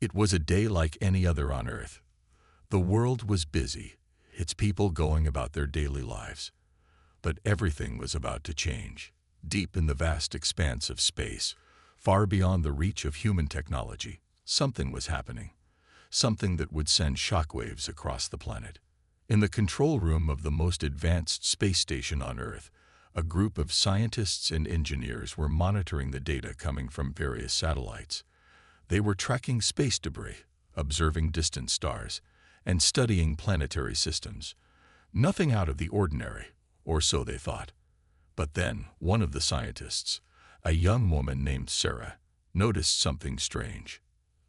It was a day like any other on Earth. The world was busy, its people going about their daily lives. But everything was about to change. Deep in the vast expanse of space, far beyond the reach of human technology, something was happening. Something that would send shockwaves across the planet. In the control room of the most advanced space station on Earth, a group of scientists and engineers were monitoring the data coming from various satellites. They were tracking space debris, observing distant stars, and studying planetary systems. Nothing out of the ordinary, or so they thought. But then, one of the scientists, a young woman named Sarah, noticed something strange.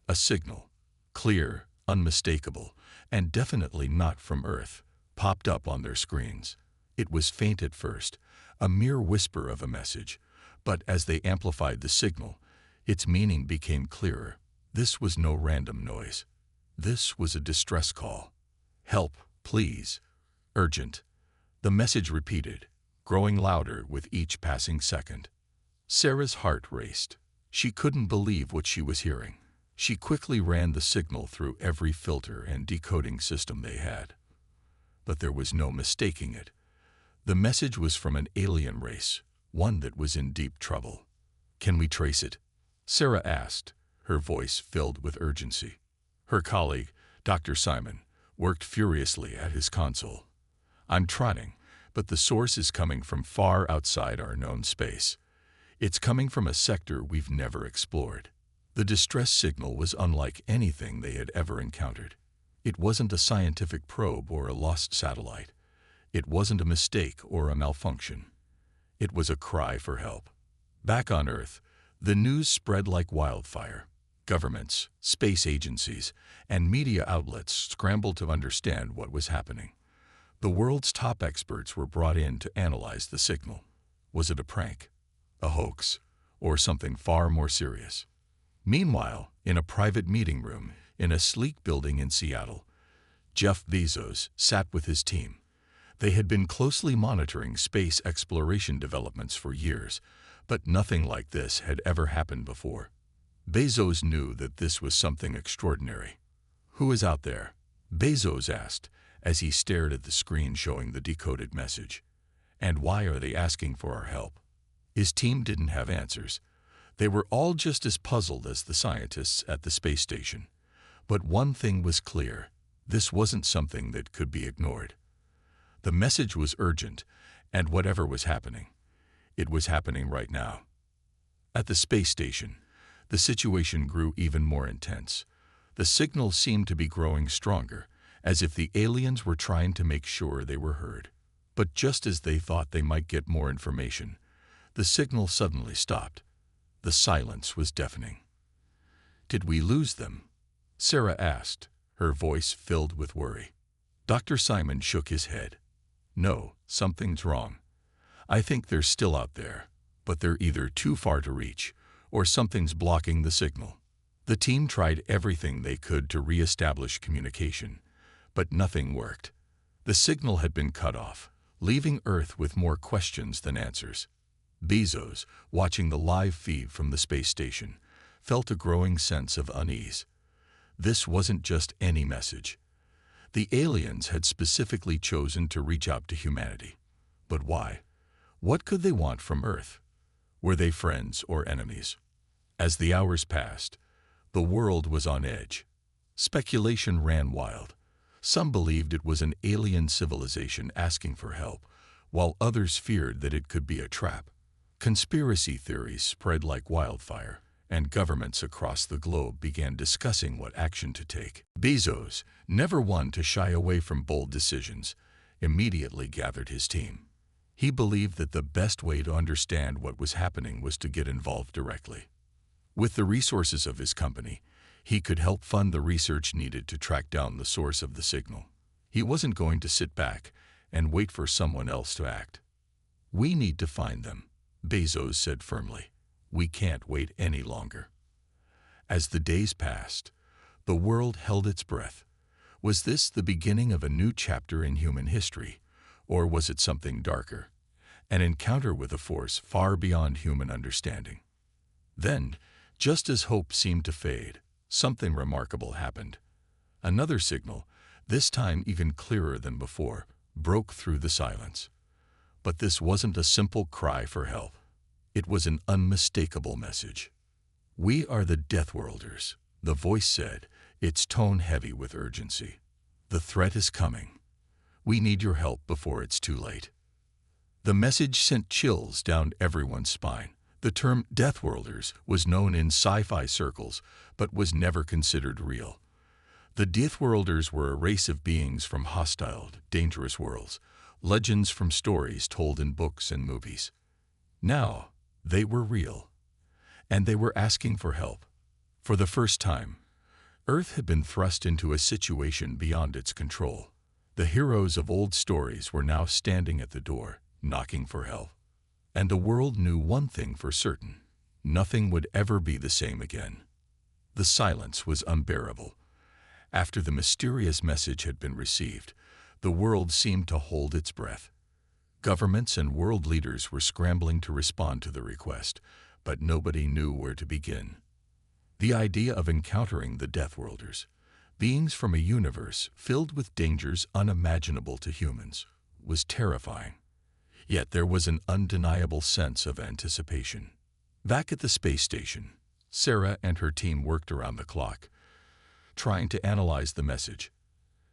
A signal, clear, unmistakable, and definitely not from Earth, popped up on their screens. It was faint at first, a mere whisper of a message, but as they amplified the signal, its meaning became clearer. This was no random noise. This was a distress call. Help, please. Urgent. The message repeated, growing louder with each passing second. Sarah's heart raced. She couldn't believe what she was hearing. She quickly ran the signal through every filter and decoding system they had. But there was no mistaking it. The message was from an alien race, one that was in deep trouble. Can we trace it? Sarah asked, her voice filled with urgency. Her colleague, Dr. Simon, worked furiously at his console. I'm trying, but the source is coming from far outside our known space. It's coming from a sector we've never explored. The distress signal was unlike anything they had ever encountered. It wasn't a scientific probe or a lost satellite. It wasn't a mistake or a malfunction. It was a cry for help. Back on Earth, the news spread like wildfire. Governments, space agencies, and media outlets scrambled to understand what was happening. The world's top experts were brought in to analyze the signal. Was it a prank, a hoax, or something far more serious? Meanwhile, in a private meeting room in a sleek building in Seattle, Jeff Bezos sat with his team. They had been closely monitoring space exploration developments for years, but nothing like this had ever happened before. Bezos knew that this was something extraordinary. Who is out there? Bezos asked as he stared at the screen showing the decoded message. And why are they asking for our help? His team didn't have answers. They were all just as puzzled as the scientists at the space station. But one thing was clear. This wasn't something that could be ignored. The message was urgent, and whatever was happening, it was happening right now. At the space station, the situation grew even more intense. The signal seemed to be growing stronger, as if the aliens were trying to make sure they were heard. But just as they thought they might get more information, the signal suddenly stopped. The silence was deafening. Did we lose them? Sarah asked, her voice filled with worry. Dr. Simon shook his head. No, something's wrong. I think they're still out there, but they're either too far to reach, or something's blocking the signal. The team tried everything they could to re-establish communication, but nothing worked. The signal had been cut off, leaving Earth with more questions than answers. Bezos, watching the live feed from the space station, felt a growing sense of unease. This wasn't just any message. The aliens had specifically chosen to reach out to humanity. But why? What could they want from Earth? Were they friends or enemies? As the hours passed, the world was on edge. Speculation ran wild. Some believed it was an alien civilization asking for help, while others feared that it could be a trap. Conspiracy theories spread like wildfire, and governments across the globe began discussing what action to take. Bezos, never one to shy away from bold decisions, immediately gathered his team. He believed that the best way to understand what was happening was to get involved directly. With the resources of his company, he could help fund the research needed to track down the source of the signal. He wasn't going to sit back and wait for someone else to act. We need to find them, Bezos said firmly. We can't wait any longer. As the days passed, the world held its breath. Was this the beginning of a new chapter in human history, or was it something darker? An encounter with a force far beyond human understanding. Then, just as hope seemed to fade, something remarkable happened. Another signal, this time even clearer than before, broke through the silence. But this wasn't a simple cry for help. It was an unmistakable message. "We are the Deathworlders," the voice said, its tone heavy with urgency. "The threat is coming. We need your help before it's too late." The message sent chills down everyone's spine. The term Deathworlders was known in sci-fi circles, but was never considered real. The Deathworlders were a race of beings from hostile, dangerous worlds, legends from stories told in books and movies. Now, they were real, and they were asking for help. For the first time, Earth had been thrust into a situation beyond its control. The heroes of old stories were now standing at the door, knocking for help. And the world knew one thing for certain: nothing would ever be the same again. The silence was unbearable. After the mysterious message had been received, the world seemed to hold its breath. Governments and world leaders were scrambling to respond to the request, but nobody knew where to begin. The idea of encountering the Deathworlders, beings from a universe filled with dangers unimaginable to humans, was terrifying. Yet there was an undeniable sense of anticipation. Back at the space station, Sarah and her team worked around the clock, trying to analyze the message.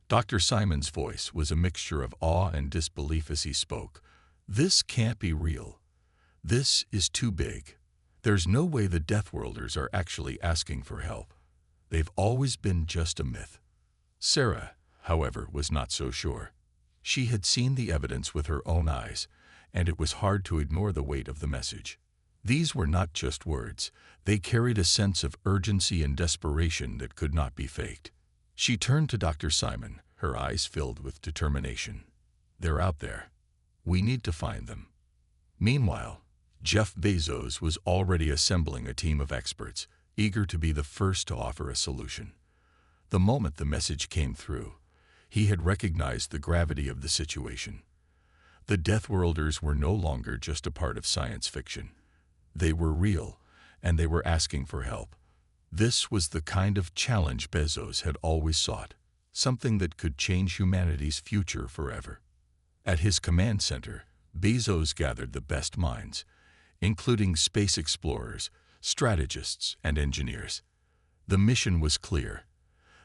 Dr. Simon's voice was a mixture of awe and disbelief as he spoke. "This can't be real. This is too big. There's no way the Deathworlders are actually asking for help. They've always been just a myth." Sarah, however, was not so sure. She had seen the evidence with her own eyes, and it was hard to ignore the weight of the message. These were not just words. They carried a sense of urgency and desperation that could not be faked. She turned to Dr. Simon, her eyes filled with determination. "They're out there. We need to find them." Meanwhile, Jeff Bezos was already assembling a team of experts, eager to be the first to offer a solution. The moment the message came through, he had recognized the gravity of the situation. The Deathworlders were no longer just a part of science fiction. They were real, and they were asking for help. This was the kind of challenge Bezos had always sought, something that could change humanity's future forever. At his command center, Bezos gathered the best minds, including space explorers, strategists, and engineers. The mission was clear.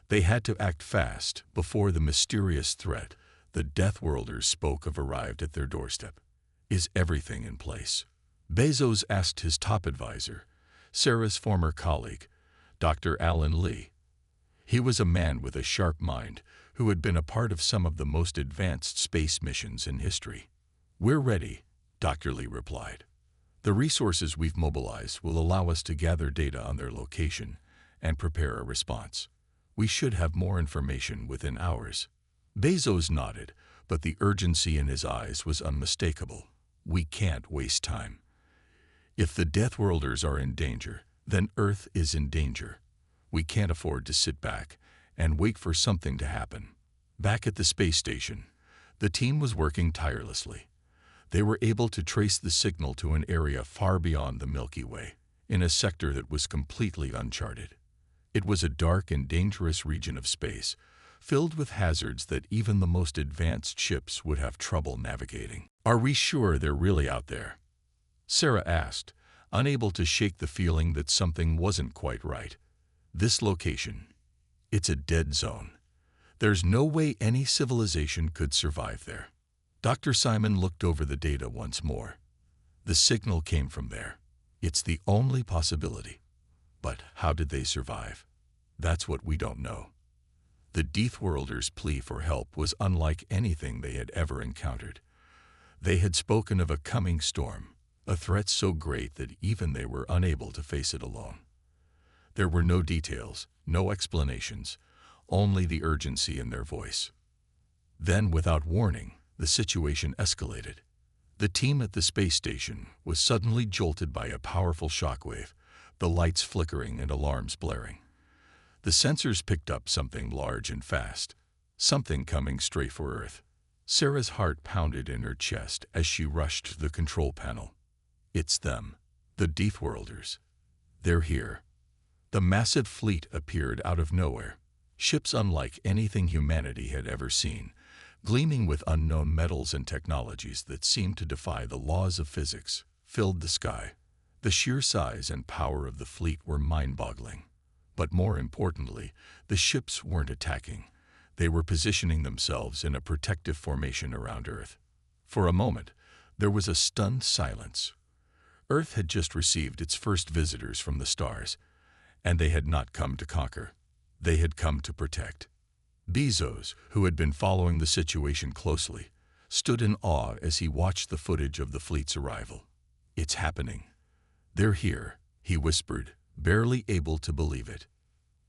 They had to act fast before the mysterious threat the Deathworlders spoke of arrived at their doorstep. "Is everything in place?" Bezos asked his top advisor, Sarah's former colleague, Dr. Alan Lee. He was a man with a sharp mind who had been a part of some of the most advanced space missions in history. "We're ready," Dr. Lee replied. "The resources we've mobilized will allow us to gather data on their location and prepare a response. We should have more information within hours." Bezos nodded, but the urgency in his eyes was unmistakable. "We can't waste time. If the Deathworlders are in danger, then Earth is in danger. We can't afford to sit back and wait for something to happen." Back at the space station, the team was working tirelessly. They were able to trace the signal to an area far beyond the Milky Way, in a sector that was completely uncharted. It was a dark and dangerous region of space, filled with hazards that even the most advanced ships would have trouble navigating. "Are we sure they're really out there?" Sarah asked, unable to shake the feeling that something wasn't quite right. "This location, it's a dead zone. There's no way any civilization could survive there." Dr. Simon looked over the data once more. "The signal came from there. It's the only possibility. But how did they survive? That's what we don't know." The Deathworlders' plea for help was unlike anything they had ever encountered. They had spoken of a coming storm, a threat so great that even they were unable to face it alone. There were no details, no explanations, only the urgency in their voice. Then, without warning, the situation escalated. The team at the space station was suddenly jolted by a powerful shockwave, the lights flickering and alarms blaring. The sensors picked up something large and fast, something coming straight for Earth. Sarah's heart pounded in her chest as she rushed to the control panel. "It's them, the Deathworlders. They're here." The massive fleet appeared out of nowhere. Ships unlike anything humanity had ever seen, gleaming with unknown metals and technologies that seemed to defy the laws of physics, filled the sky. The sheer size and power of the fleet were mind-boggling. But more importantly, the ships weren't attacking. They were positioning themselves in a protective formation around Earth. For a moment, there was a stunned silence. Earth had just received its first visitors from the stars, and they had not come to conquer. They had come to protect. Bezos, who had been following the situation closely, stood in awe as he watched the footage of the fleet's arrival. "It's happening. They're here," he whispered, barely able to believe it.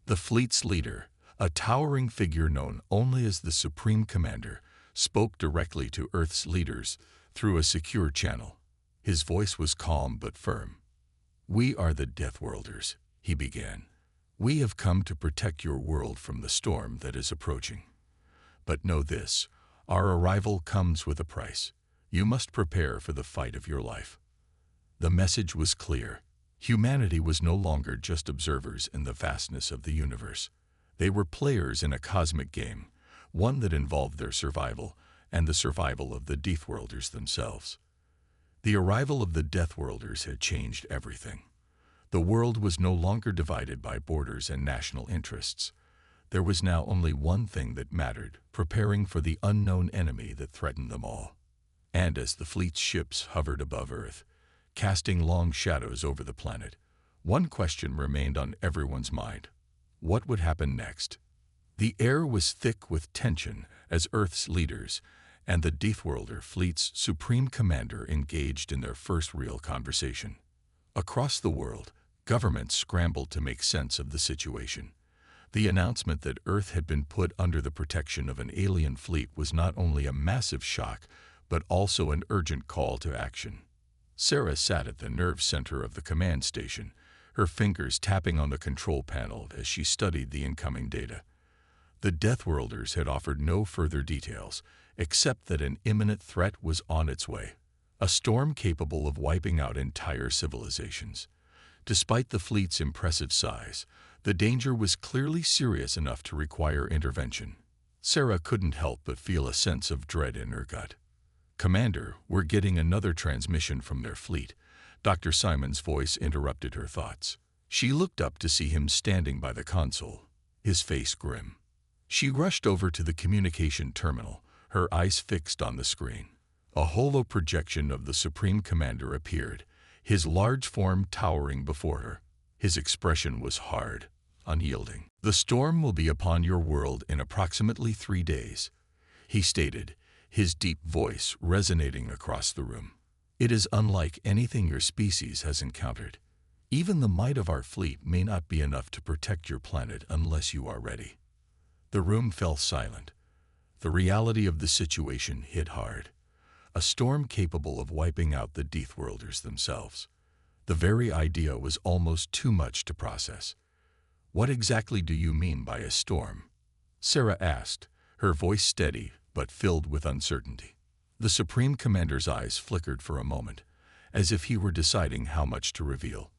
The fleet's leader, a towering figure known only as the Supreme Commander, spoke directly to Earth's leaders through a secure channel. His voice was calm but firm. "We are the Deathworlders," he began. "We have come to protect your world from the storm that is approaching. But know this, our arrival comes with a price. You must prepare for the fight of your life." The message was clear. Humanity was no longer just observers in the vastness of the universe. They were players in a cosmic game, one that involved their survival and the survival of the Deathworlders themselves. The arrival of the Deathworlders had changed everything. The world was no longer divided by borders and national interests. There was now only one thing that mattered, preparing for the unknown enemy that threatened them all. And as the fleet's ships hovered above Earth, casting long shadows over the planet, one question remained on everyone's mind. What would happen next? The air was thick with tension as Earth's leaders and the Deathworlder fleet's supreme commander engaged in their first real conversation. Across the world, governments scrambled to make sense of the situation. The announcement that Earth had been put under the protection of an alien fleet was not only a massive shock, but also an urgent call to action. Sarah sat at the nerve center of the command station, her fingers tapping on the control panel as she studied the incoming data. The Deathworlders had offered no further details, except that an imminent threat was on its way, a storm capable of wiping out entire civilizations. Despite the fleet's impressive size, the danger was clearly serious enough to require intervention. Sarah couldn't help but feel a sense of dread in her gut. "Commander, we're getting another transmission from their fleet." Dr. Simon's voice interrupted her thoughts. She looked up to see him standing by the console, his face grim. She rushed over to the communication terminal, her eyes fixed on the screen. A holo projection of the Supreme Commander appeared, his large form towering before her. His expression was hard, unyielding. "The storm will be upon your world in approximately 3 days," he stated, his deep voice resonating across the room. "It is unlike anything your species has encountered. Even the might of our fleet may not be enough to protect your planet unless you are ready." The room fell silent. The reality of the situation hit hard. A storm capable of wiping out the Deathworlders themselves. The very idea was almost too much to process. "What exactly do you mean by a storm?" Sarah asked, her voice steady but filled with uncertainty. The Supreme Commander's eyes flickered for a moment, as if he were deciding how much to reveal.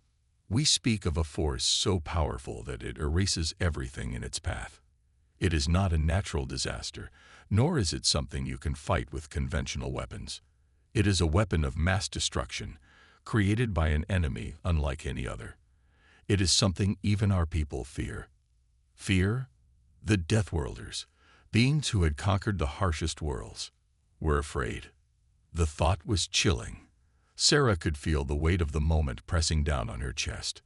"We speak of a force so powerful that it erases everything in its path. It is not a natural disaster, nor is it something you can fight with conventional weapons. It is a weapon of mass destruction, created by an enemy unlike any other. It is something even our people fear." Fear? The Deathworlders, beings who had conquered the harshest worlds, were afraid. The thought was chilling. Sarah could feel the weight of the moment pressing down on her chest.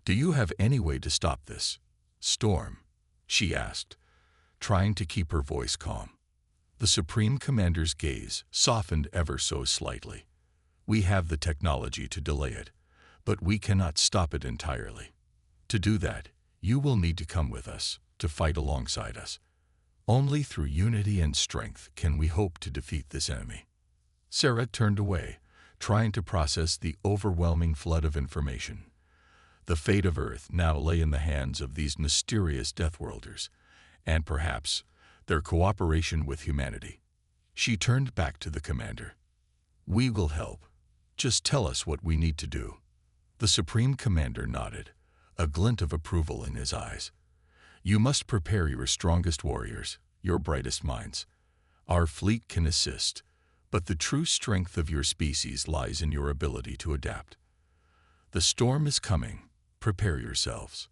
"Do you have any way to stop this storm?" she asked, trying to keep her voice calm. The Supreme Commander's gaze softened ever so slightly. "We have the technology to delay it, but we cannot stop it entirely. To do that, you will need to come with us, to fight alongside us. Only through unity and strength can we hope to defeat this enemy." Sarah turned away, trying to process the overwhelming flood of information. The fate of Earth now lay in the hands of these mysterious Deathworlders, and perhaps their cooperation with humanity. She turned back to the commander. "We will help. Just tell us what we need to do." The Supreme Commander nodded, a glint of approval in his eyes. "You must prepare your strongest warriors, your brightest minds. Our fleet can assist, but the true strength of your species lies in your ability to adapt. The storm is coming. Prepare yourselves."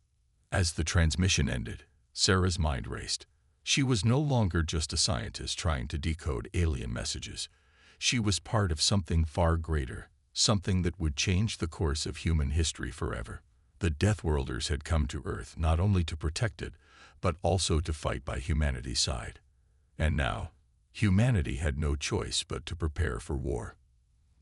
As the transmission ended, Sarah's mind raced. She was no longer just a scientist trying to decode alien messages. She was part of something far greater, something that would change the course of human history forever. The Deathworlders had come to Earth not only to protect it, but also to fight by humanity's side. And now, humanity had no choice but to prepare for war.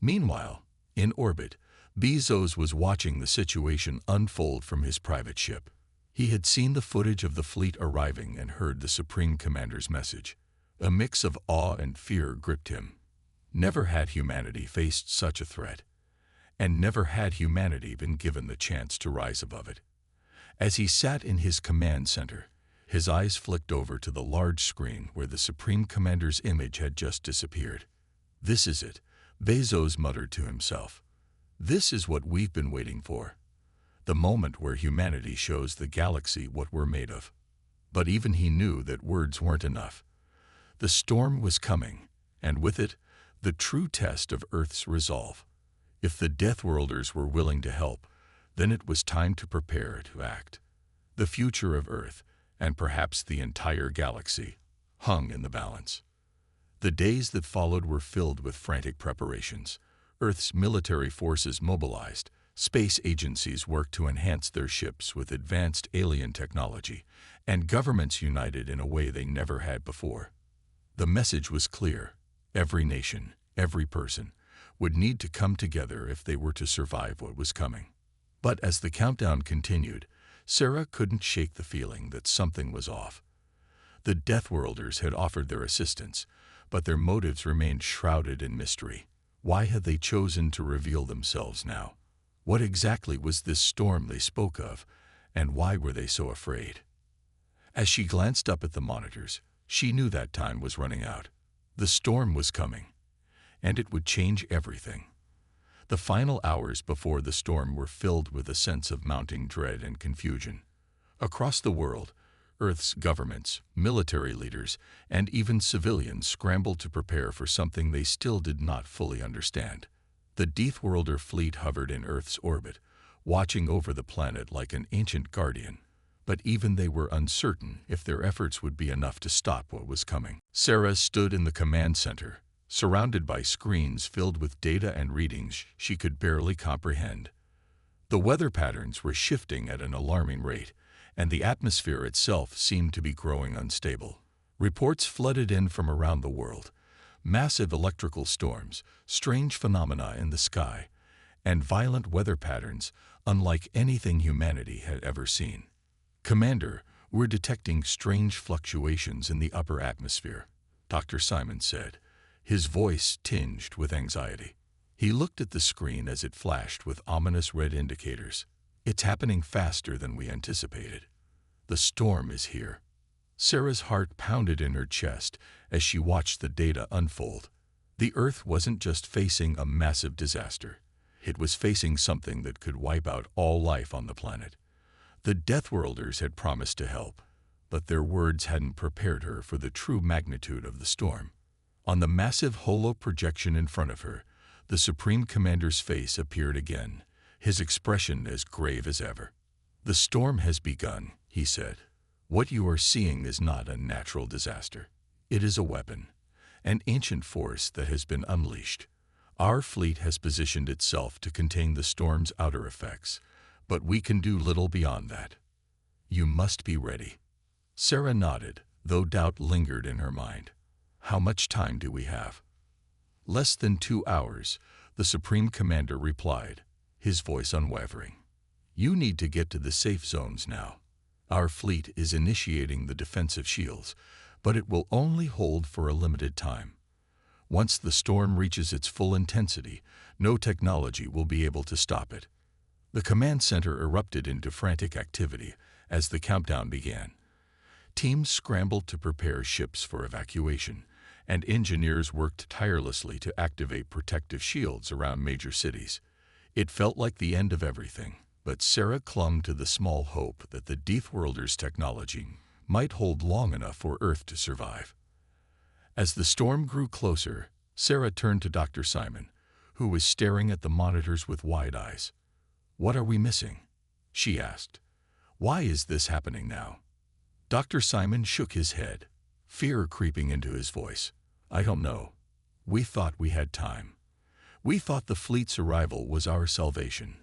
Meanwhile, in orbit, Bezos was watching the situation unfold from his private ship. He had seen the footage of the fleet arriving and heard the Supreme Commander's message. A mix of awe and fear gripped him. Never had humanity faced such a threat, and never had humanity been given the chance to rise above it. As he sat in his command center, his eyes flicked over to the large screen where the Supreme Commander's image had just disappeared. "This is it," Bezos muttered to himself. "This is what we've been waiting for. The moment where humanity shows the galaxy what we're made of." But even he knew that words weren't enough. The storm was coming, and with it, the true test of Earth's resolve. If the Deathworlders were willing to help, then it was time to prepare to act. The future of Earth, and perhaps the entire galaxy, hung in the balance. The days that followed were filled with frantic preparations. Earth's military forces mobilized, space agencies worked to enhance their ships with advanced alien technology, and governments united in a way they never had before. The message was clear. Every nation, every person, would need to come together if they were to survive what was coming. But as the countdown continued, Sarah couldn't shake the feeling that something was off. The Deathworlders had offered their assistance, but their motives remained shrouded in mystery. Why had they chosen to reveal themselves now? What exactly was this storm they spoke of, and why were they so afraid? As she glanced up at the monitors, she knew that time was running out. The storm was coming, and it would change everything. The final hours before the storm were filled with a sense of mounting dread and confusion. Across the world, Earth's governments, military leaders, and even civilians scrambled to prepare for something they still did not fully understand. The Deathworlder fleet hovered in Earth's orbit, watching over the planet like an ancient guardian. But even they were uncertain if their efforts would be enough to stop what was coming. Sarah stood in the command center, surrounded by screens filled with data and readings she could barely comprehend. The weather patterns were shifting at an alarming rate, and the atmosphere itself seemed to be growing unstable. Reports flooded in from around the world. Massive electrical storms, strange phenomena in the sky, and violent weather patterns unlike anything humanity had ever seen. "Commander, we're detecting strange fluctuations in the upper atmosphere," Dr. Simon said, his voice tinged with anxiety. He looked at the screen as it flashed with ominous red indicators. "It's happening faster than we anticipated. The storm is here." Sarah's heart pounded in her chest as she watched the data unfold. The Earth wasn't just facing a massive disaster. It was facing something that could wipe out all life on the planet. The Deathworlders had promised to help, but their words hadn't prepared her for the true magnitude of the storm. On the massive holo projection in front of her, the Supreme Commander's face appeared again, his expression as grave as ever. "The storm has begun," he said. "What you are seeing is not a natural disaster. It is a weapon, an ancient force that has been unleashed. Our fleet has positioned itself to contain the storm's outer effects, but we can do little beyond that. You must be ready." Sarah nodded, though doubt lingered in her mind. "How much time do we have?" "Less than 2 hours," the Supreme Commander replied, his voice unwavering. "You need to get to the safe zones now. Our fleet is initiating the defensive shields, but it will only hold for a limited time. Once the storm reaches its full intensity, no technology will be able to stop it." The command center erupted into frantic activity as the countdown began. Teams scrambled to prepare ships for evacuation, and engineers worked tirelessly to activate protective shields around major cities. It felt like the end of everything, But Sarah clung to the small hope that the Deathworlder's technology might hold long enough for Earth to survive. As the storm grew closer, Sarah turned to Dr. Simon, who was staring at the monitors with wide eyes. "What are we missing?" she asked. "Why is this happening now?" Dr. Simon shook his head, fear creeping into his voice. "I don't know. We thought we had time. We thought the fleet's arrival was our salvation.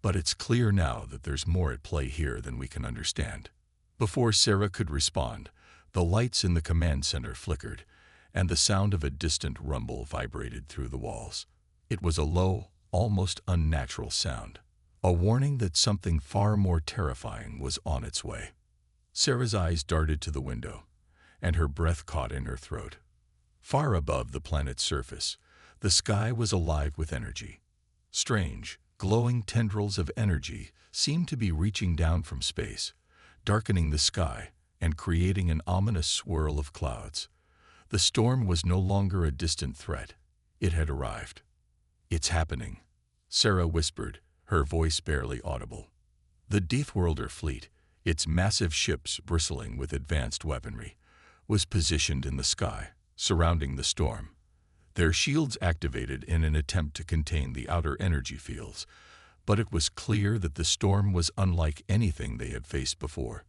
But it's clear now that there's more at play here than we can understand." Before Sarah could respond, the lights in the command center flickered, and the sound of a distant rumble vibrated through the walls. It was a low, almost unnatural sound, a warning that something far more terrifying was on its way. Sarah's eyes darted to the window, and her breath caught in her throat. Far above the planet's surface, the sky was alive with energy. Strange, glowing tendrils of energy seemed to be reaching down from space, darkening the sky and creating an ominous swirl of clouds. The storm was no longer a distant threat. It had arrived. "It's happening," Sarah whispered, her voice barely audible. The Deathworlder fleet, its massive ships bristling with advanced weaponry, was positioned in the sky, surrounding the storm. Their shields activated in an attempt to contain the outer energy fields, but it was clear that the storm was unlike anything they had faced before.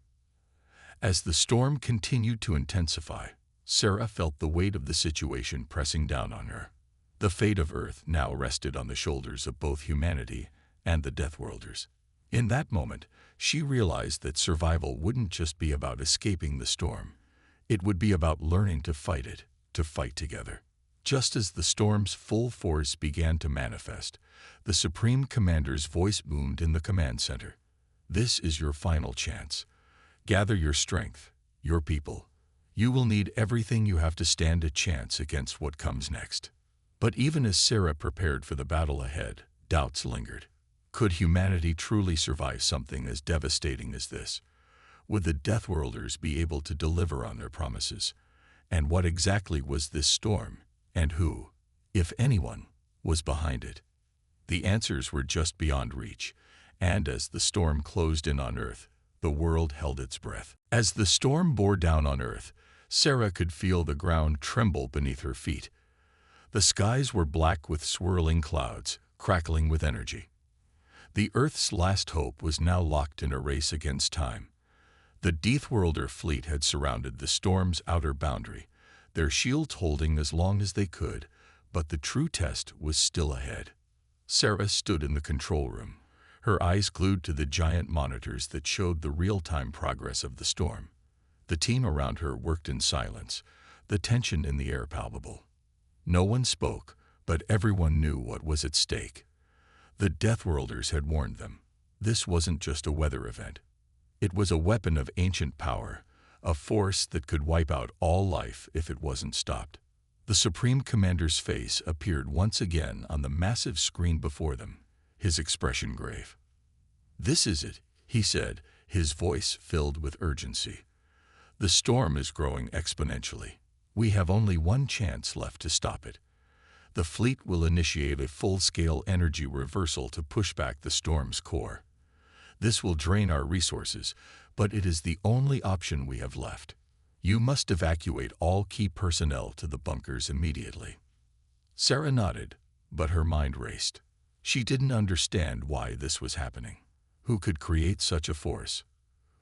As the storm continued to intensify, Sarah felt the weight of the situation pressing down on her. The fate of Earth now rested on the shoulders of both humanity and the Deathworlders. In that moment, she realized that survival wouldn't just be about escaping the storm. It would be about learning to fight it, to fight together. Just as the storm's full force began to manifest, the Supreme Commander's voice boomed in the command center. "This is your final chance. Gather your strength, your people. You will need everything you have to stand a chance against what comes next." But even as Sarah prepared for the battle ahead, doubts lingered. Could humanity truly survive something as devastating as this? Would the Deathworlders be able to deliver on their promises? And what exactly was this storm? And who, if anyone, was behind it? The answers were just beyond reach, and as the storm closed in on Earth, the world held its breath. As the storm bore down on Earth, Sarah could feel the ground tremble beneath her feet. The skies were black with swirling clouds, crackling with energy. The Earth's last hope was now locked in a race against time. The Deathworlder fleet had surrounded the storm's outer boundary, their shields holding as long as they could, but the true test was still ahead. Sarah stood in the control room, her eyes glued to the giant monitors that showed the real-time progress of the storm. The team around her worked in silence, the tension in the air palpable. No one spoke, but everyone knew what was at stake. The Deathworlders had warned them. This wasn't just a weather event. It was a weapon of ancient power, a force that could wipe out all life if it wasn't stopped. The Supreme Commander's face appeared once again on the massive screen before them, his expression grave. "This is it," he said, his voice filled with urgency. "The storm is growing exponentially. We have only one chance left to stop it. The fleet will initiate a full-scale energy reversal to push back the storm's core. This will drain our resources, but it is the only option we have left. You must evacuate all key personnel to the bunkers immediately." Sarah nodded, but her mind raced. She didn't understand why this was happening. Who could create such a force?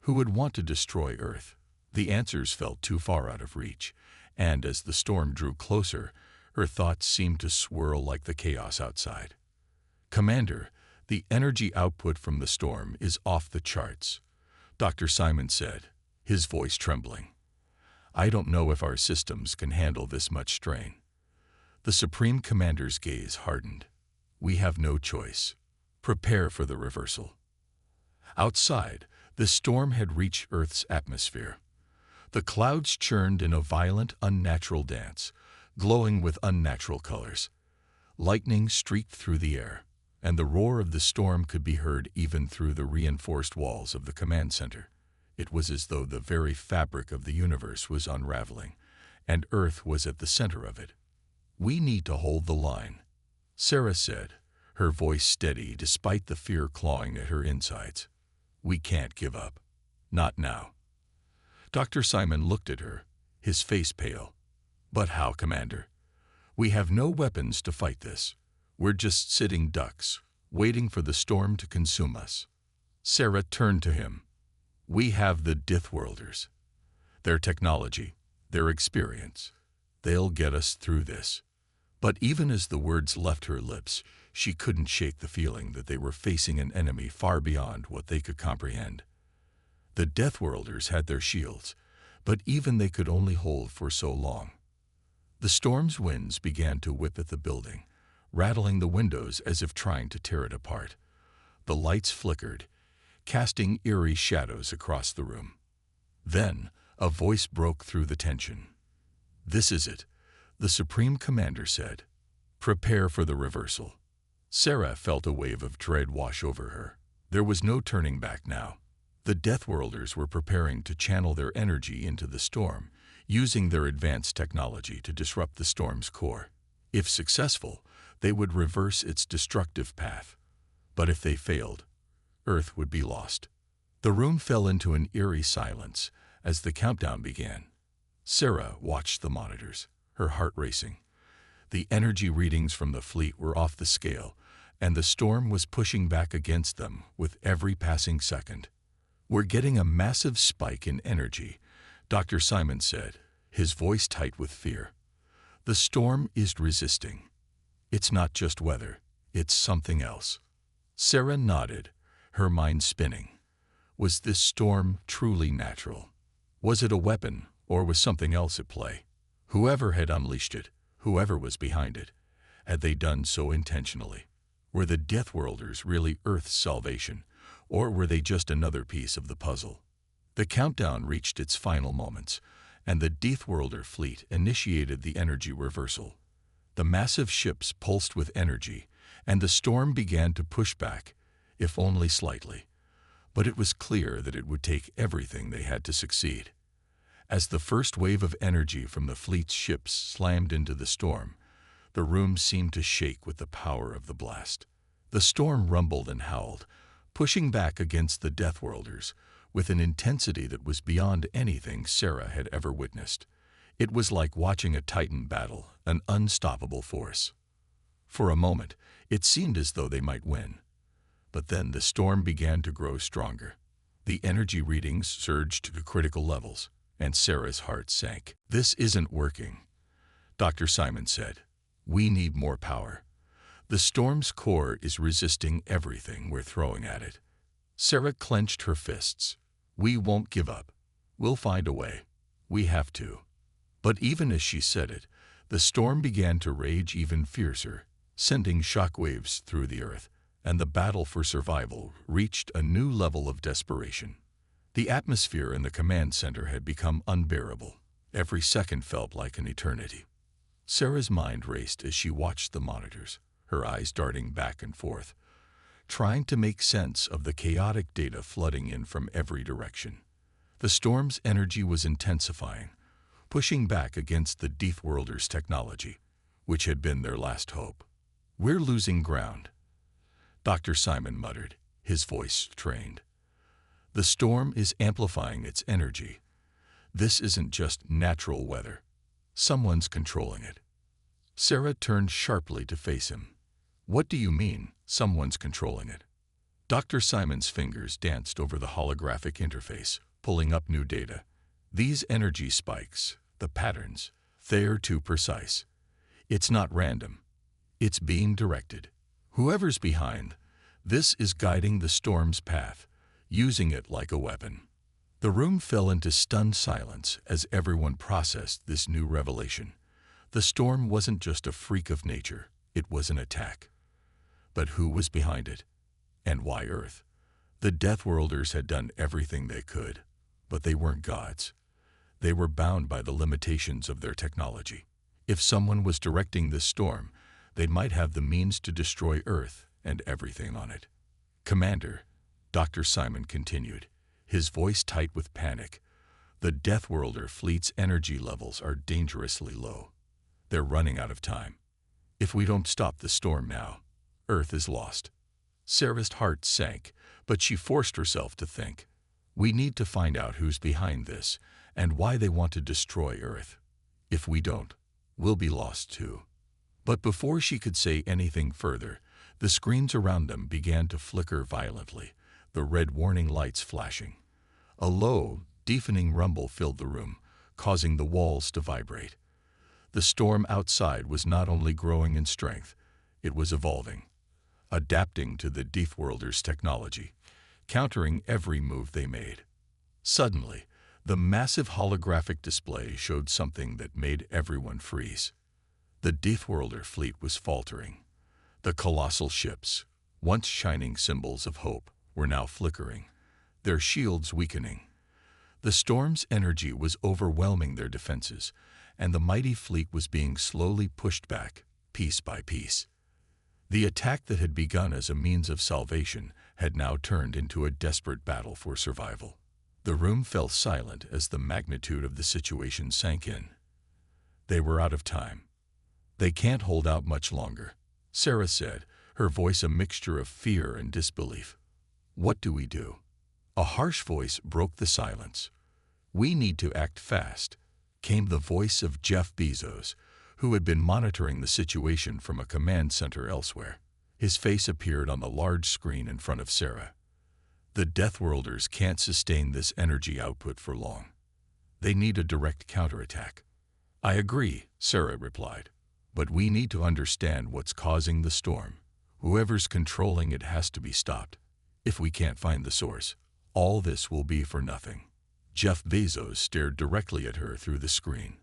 Who would want to destroy Earth? The answers felt too far out of reach, and as the storm drew closer, her thoughts seemed to swirl like the chaos outside. "Commander, the energy output from the storm is off the charts," Dr. Simon said, his voice trembling. "I don't know if our systems can handle this much strain." The Supreme Commander's gaze hardened. "We have no choice. Prepare for the reversal." Outside, the storm had reached Earth's atmosphere. The clouds churned in a violent, unnatural dance, glowing with unnatural colors. Lightning streaked through the air, and the roar of the storm could be heard even through the reinforced walls of the command center. It was as though the very fabric of the universe was unraveling, and Earth was at the center of it. "We need to hold the line," Sarah said, her voice steady despite the fear clawing at her insides. "We can't give up. Not now." Dr. Simon looked at her, his face pale. "But how, Commander? We have no weapons to fight this. We're just sitting ducks, waiting for the storm to consume us." Sarah turned to him. "We have the Deathworlders. Their technology, their experience. They'll get us through this." But even as the words left her lips, she couldn't shake the feeling that they were facing an enemy far beyond what they could comprehend. The Deathworlders had their shields, but even they could only hold for so long. The storm's winds began to whip at the building, rattling the windows as if trying to tear it apart. The lights flickered, casting eerie shadows across the room. Then, a voice broke through the tension. "This is it," the Supreme Commander said. "Prepare for the reversal." Sarah felt a wave of dread wash over her. There was no turning back now. The Deathworlders were preparing to channel their energy into the storm, using their advanced technology to disrupt the storm's core. If successful, they would reverse its destructive path. But if they failed, Earth would be lost. The room fell into an eerie silence as the countdown began. Sarah watched the monitors, her heart racing. The energy readings from the fleet were off the scale, and the storm was pushing back against them with every passing second. "We're getting a massive spike in energy," Dr. Simon said, his voice tight with fear. "The storm is resisting. It's not just weather, it's something else." Sarah nodded, her mind spinning. Was this storm truly natural? Was it a weapon, or was something else at play? Whoever had unleashed it, whoever was behind it, had they done so intentionally? Were the Deathworlders really Earth's salvation, or were they just another piece of the puzzle? The countdown reached its final moments, and the Deathworlder fleet initiated the energy reversal. The massive ships pulsed with energy, and the storm began to push back, if only slightly. But it was clear that it would take everything they had to succeed. As the first wave of energy from the fleet's ships slammed into the storm, the room seemed to shake with the power of the blast. The storm rumbled and howled, pushing back against the Deathworlders with an intensity that was beyond anything Sarah had ever witnessed. It was like watching a Titan battle, an unstoppable force. For a moment, it seemed as though they might win. But then the storm began to grow stronger. The energy readings surged to critical levels, and Sarah's heart sank. "This isn't working," Dr. Simon said. "We need more power. The storm's core is resisting everything we're throwing at it." Sarah clenched her fists. "We won't give up. We'll find a way. We have to." But even as she said it, the storm began to rage even fiercer, sending shockwaves through the earth, and the battle for survival reached a new level of desperation. The atmosphere in the command center had become unbearable. Every second felt like an eternity. Sarah's mind raced as she watched the monitors, her eyes darting back and forth, trying to make sense of the chaotic data flooding in from every direction. The storm's energy was intensifying, pushing back against the Deathworlders' technology, which had been their last hope. "We're losing ground," Dr. Simon muttered, his voice strained. "The storm is amplifying its energy. This isn't just natural weather. Someone's controlling it." Sarah turned sharply to face him. "What do you mean, someone's controlling it?" Dr. Simon's fingers danced over the holographic interface, pulling up new data. "These energy spikes, the patterns, they're too precise. It's not random. It's being directed. Whoever's behind, this is guiding the storm's path, using it like a weapon." The room fell into stunned silence as everyone processed this new revelation. The storm wasn't just a freak of nature, it was an attack. But who was behind it? And why Earth? The Deathworlders had done everything they could, but they weren't gods. They were bound by the limitations of their technology. If someone was directing this storm, they might have the means to destroy Earth and everything on it. "Commander," Dr. Simon continued, his voice tight with panic, "the Deathworlder fleet's energy levels are dangerously low. They're running out of time. If we don't stop the storm now, Earth is lost. Sarah's heart sank, but she forced herself to think. We need to find out who's behind this and why they want to destroy Earth. If we don't, we'll be lost too. But before she could say anything further, the screens around them began to flicker violently, the red warning lights flashing. A low, deafening rumble filled the room, causing the walls to vibrate. The storm outside was not only growing in strength, it was evolving, adapting to the Deathworlder's technology, countering every move they made. Suddenly, the massive holographic display showed something that made everyone freeze. The Deathworlder fleet was faltering. The colossal ships, once shining symbols of hope, were now flickering, their shields weakening. The storm's energy was overwhelming their defenses, and the mighty fleet was being slowly pushed back, piece by piece. The attack that had begun as a means of salvation had now turned into a desperate battle for survival. The room fell silent as the magnitude of the situation sank in. They were out of time. They can't hold out much longer, Sarah said, her voice a mixture of fear and disbelief. What do we do? A harsh voice broke the silence. We need to act fast, came the voice of Jeff Bezos, who had been monitoring the situation from a command center elsewhere. His face appeared on the large screen in front of Sarah. The Deathworlders can't sustain this energy output for long. They need a direct counterattack. I agree, Sarah replied. But we need to understand what's causing the storm. Whoever's controlling it has to be stopped. If we can't find the source, all this will be for nothing. Jeff Bezos stared directly at her through the screen.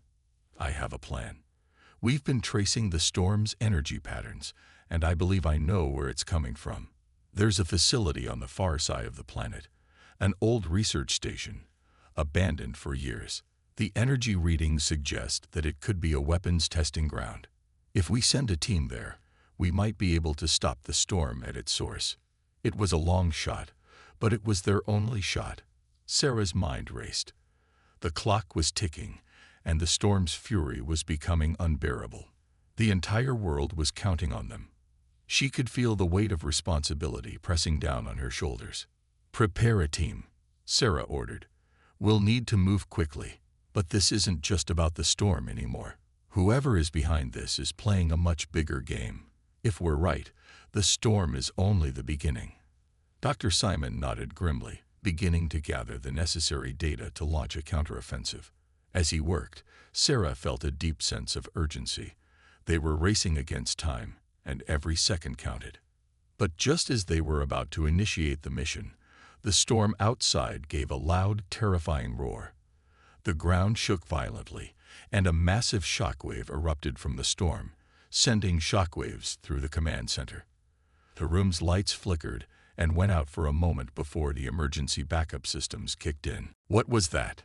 I have a plan. We've been tracing the storm's energy patterns, and I believe I know where it's coming from. There's a facility on the far side of the planet, an old research station, abandoned for years. The energy readings suggest that it could be a weapons testing ground. If we send a team there, we might be able to stop the storm at its source. It was a long shot, but it was their only shot. Sarah's mind raced. The clock was ticking, and the storm's fury was becoming unbearable. The entire world was counting on them. She could feel the weight of responsibility pressing down on her shoulders. Prepare a team, Sarah ordered. We'll need to move quickly, but this isn't just about the storm anymore. Whoever is behind this is playing a much bigger game. If we're right, the storm is only the beginning. Dr. Simon nodded grimly, beginning to gather the necessary data to launch a counteroffensive. As he worked, Sarah felt a deep sense of urgency. They were racing against time, and every second counted. But just as they were about to initiate the mission, the storm outside gave a loud, terrifying roar. The ground shook violently, and a massive shockwave erupted from the storm, sending shockwaves through the command center. The room's lights flickered and went out for a moment before the emergency backup systems kicked in. What was that?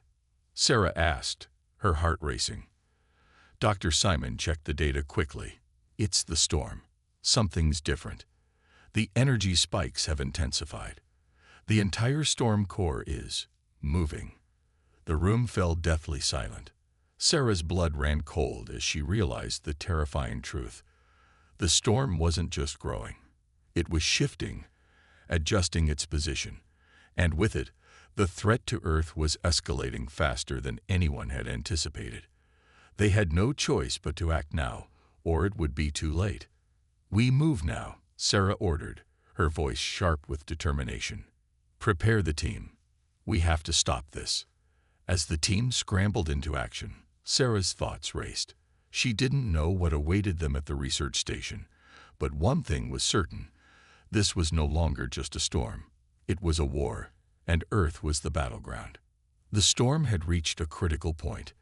Sarah asked, her heart racing. Dr. Simon checked the data quickly. It's the storm. Something's different. The energy spikes have intensified. The entire storm core is moving. The room fell deathly silent. Sarah's blood ran cold as she realized the terrifying truth. The storm wasn't just growing. It was shifting, adjusting its position, and with it, the threat to Earth was escalating faster than anyone had anticipated. They had no choice but to act now, or it would be too late. We move now, Sarah ordered, her voice sharp with determination. Prepare the team. We have to stop this. As the team scrambled into action, Sarah's thoughts raced. She didn't know what awaited them at the research station, but one thing was certain. This was no longer just a storm. It was a war, and Earth was the battleground. The storm had reached a critical point.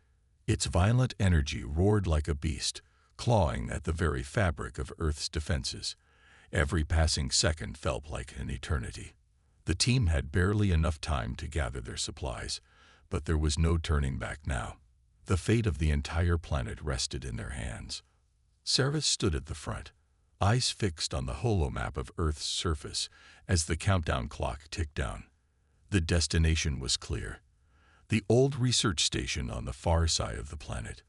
Its violent energy roared like a beast, clawing at the very fabric of Earth's defenses. Every passing second felt like an eternity. The team had barely enough time to gather their supplies, but there was no turning back now. The fate of the entire planet rested in their hands. Sarah stood at the front, eyes fixed on the holomap of Earth's surface as the countdown clock ticked down. The destination was clear. The old research station on the far side of the planet.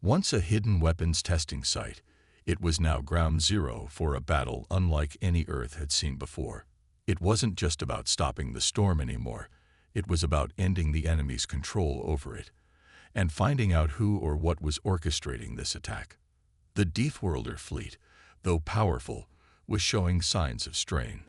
Once a hidden weapons testing site, It was now ground zero for a battle unlike any Earth had seen before. It wasn't just about stopping the storm anymore. It was about ending the enemy's control over it, and finding out who or what was orchestrating this attack. The Deathworlder fleet, though powerful, was showing signs of strain.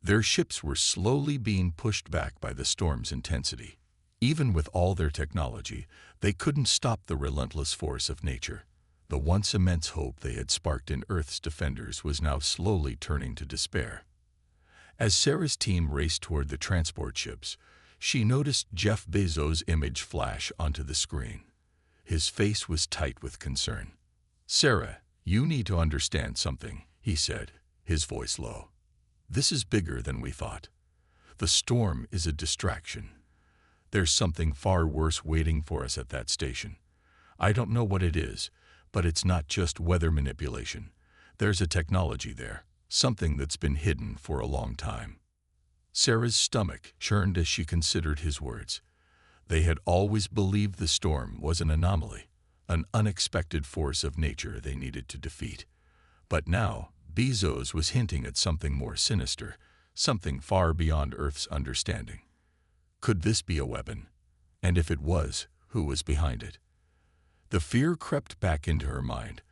Their ships were slowly being pushed back by the storm's intensity. Even with all their technology, they couldn't stop the relentless force of nature. The once immense hope they had sparked in Earth's defenders was now slowly turning to despair. As Sarah's team raced toward the transport ships, she noticed Jeff Bezos' image flash onto the screen. His face was tight with concern. "Sarah, you need to understand something," he said, his voice low. "This is bigger than we thought. The storm is a distraction. There's something far worse waiting for us at that station. I don't know what it is, but it's not just weather manipulation. There's a technology there, something that's been hidden for a long time." Sarah's stomach churned as she considered his words. They had always believed the storm was an anomaly, an unexpected force of nature they needed to defeat. But now, Bezos was hinting at something more sinister, something far beyond Earth's understanding. Could this be a weapon? And if it was, who was behind it? The fear crept back into her mind,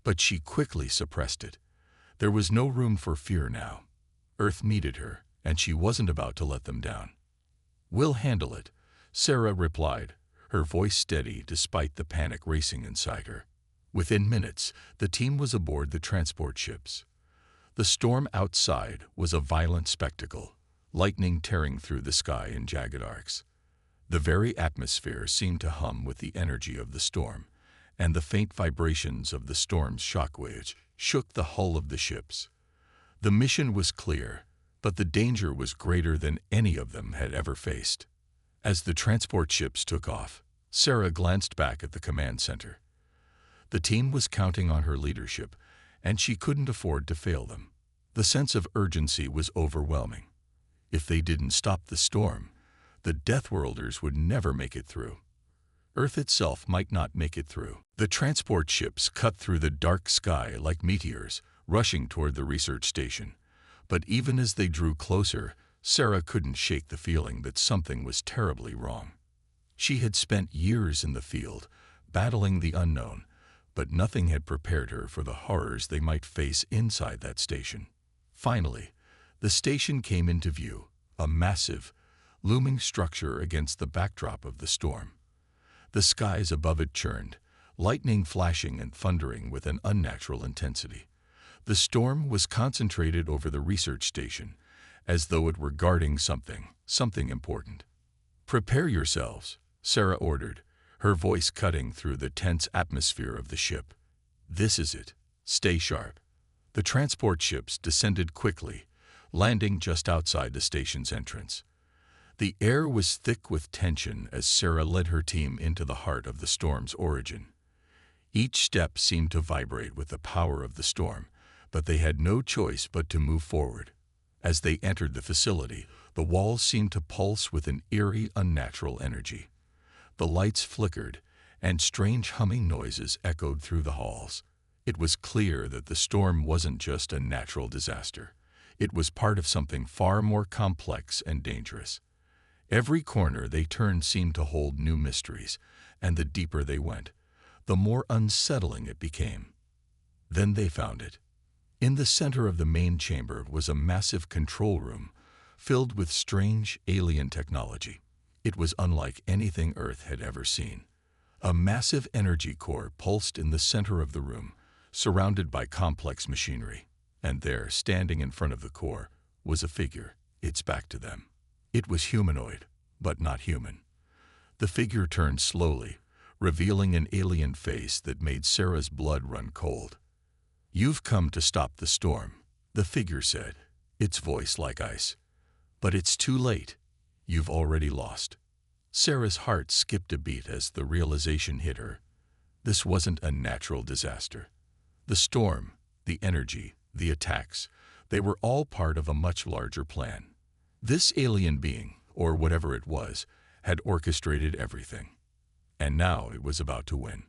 but she quickly suppressed it. There was no room for fear now. Earth needed her, and she wasn't about to let them down. "We'll handle it," Sarah replied, her voice steady despite the panic racing inside her. Within minutes, the team was aboard the transport ships. The storm outside was a violent spectacle, lightning tearing through the sky in jagged arcs. The very atmosphere seemed to hum with the energy of the storm, and the faint vibrations of the storm's shockwaves shook the hull of the ships. The mission was clear, but the danger was greater than any of them had ever faced. As the transport ships took off, Sarah glanced back at the command center. The team was counting on her leadership, and she couldn't afford to fail them. The sense of urgency was overwhelming. If they didn't stop the storm, the Deathworlders would never make it through. Earth itself might not make it through. The transport ships cut through the dark sky like meteors, rushing toward the research station. But even as they drew closer, Sarah couldn't shake the feeling that something was terribly wrong. She had spent years in the field, battling the unknown, but nothing had prepared her for the horrors they might face inside that station. Finally, the station came into view, a massive, looming structure against the backdrop of the storm. The skies above it churned, lightning flashing and thundering with an unnatural intensity. The storm was concentrated over the research station, as though it were guarding something important. "Prepare yourselves," Sarah ordered, her voice cutting through the tense atmosphere of the ship. "This is it. Stay sharp." The transport ships descended quickly, landing just outside the station's entrance. The air was thick with tension as Sarah led her team into the heart of the storm's origin. Each step seemed to vibrate with the power of the storm, but they had no choice but to move forward. As they entered the facility, the walls seemed to pulse with an eerie, unnatural energy. The lights flickered, and strange humming noises echoed through the halls. It was clear that the storm wasn't just a natural disaster. It was part of something far more complex and dangerous. Every corner they turned seemed to hold new mysteries, and the deeper they went, the more unsettling it became. Then they found it. In the center of the main chamber was a massive control room filled with strange alien technology. It was unlike anything Earth had ever seen. A massive energy core pulsed in the center of the room, surrounded by complex machinery. And there, standing in front of the core, was a figure, its back to them. It was humanoid, but not human. The figure turned slowly, revealing an alien face that made Sarah's blood run cold. "You've come to stop the storm," the figure said, its voice like ice. "But it's too late. You've already lost." Sarah's heart skipped a beat as the realization hit her. This wasn't a natural disaster. The storm, the energy, the attacks, they were all part of a much larger plan. This alien being, or whatever it was, had orchestrated everything. And now it was about to win.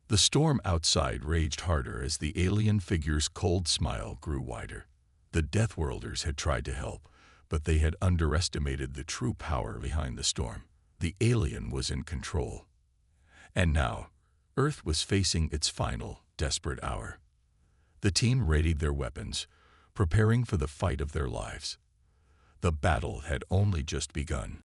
The storm outside raged harder as the alien figure's cold smile grew wider. The Deathworlders had tried to help, but they had underestimated the true power behind the storm. The alien was in control. And now, Earth was facing its final, desperate hour. The team readied their weapons, preparing for the fight of their lives. The battle had only just begun.